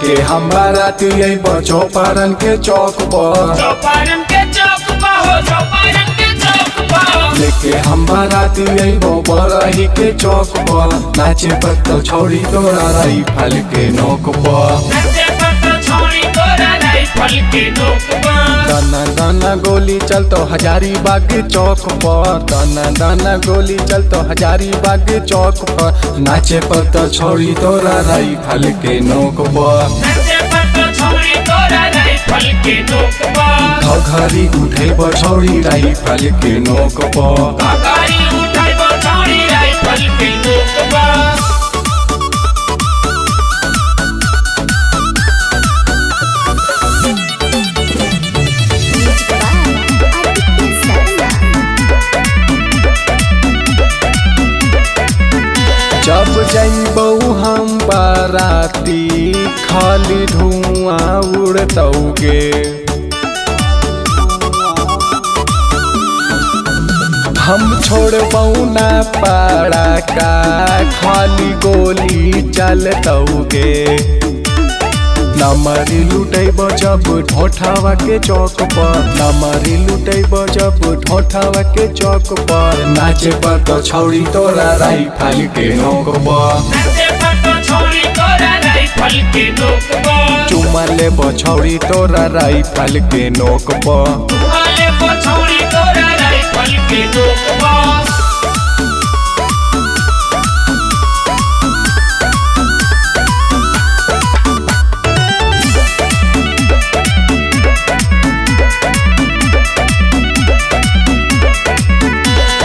लेके हम बाराती अइबो चौपारण के चौक पर। चौपारण के चौक पर हो, चौपारण के चौक पर लेके हम बाराती अइबो बरही के चौक पर। नाचे पर तो छौड़ी तोरा राइफल के नोक पर। नाचे पर तो छौड़ी तोरा राइफल के नोक पर। दाना दाना गोली चलतो हजारीबाग चौक पर। दाना दाना गोली चलतो हजारीबाग चौक पर। नाचे पर तो छौड़ी तोरा राइफल के नोक पर। नाचे पर तो छौड़ी तोरा राइफल के नोक पर। घघरी उठैबो छौड़ी राइफल के नोक पर। घघरी उठैबो छौड़ी राइफल के नोक पर। जब जइबौ हम बाराती खाली धुआं उड़तौगे। हम छोड़बौ ना पड़ाका खाली गोली चलतौगे। नमरी लुटैबो जब ढोठावा के चौक पर। नमरी लुटैबो जब ढोठावा के चौक पर। नाचे पर तो छौड़ी तोरा राइफल के नोक पर। नाचे पर तो छौड़ी तोरा राइफल के नोक पर। चुमा लेबो छौड़ी तोरा राइफल के नोक पर। चुमा लेबो छौड़ी तोरा राइफल के नोक पर।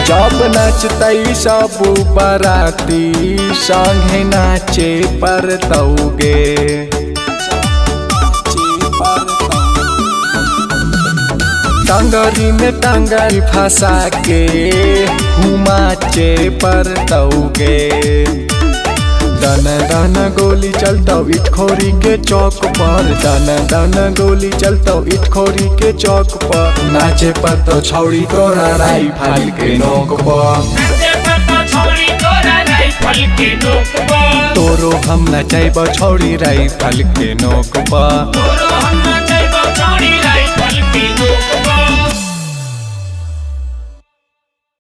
जब नचतै सब बाराती संगे नाचे परतौगे। टंगरी में टंगरी फंसा के हुमाचे परतौगे। दन दन गोली चलतौ इटखोरी के चौक पर। दन दन गोली चलतौ इटखोरी के चौक पर। नाचे पर तो छौड़ी तोरा राइफल के नोक पर। नाचे पर तो छौड़ी तोरा राइफल के नोक पर। तोरो हम नचैबो छौड़ी राइफल के नोक पर। तोरो हम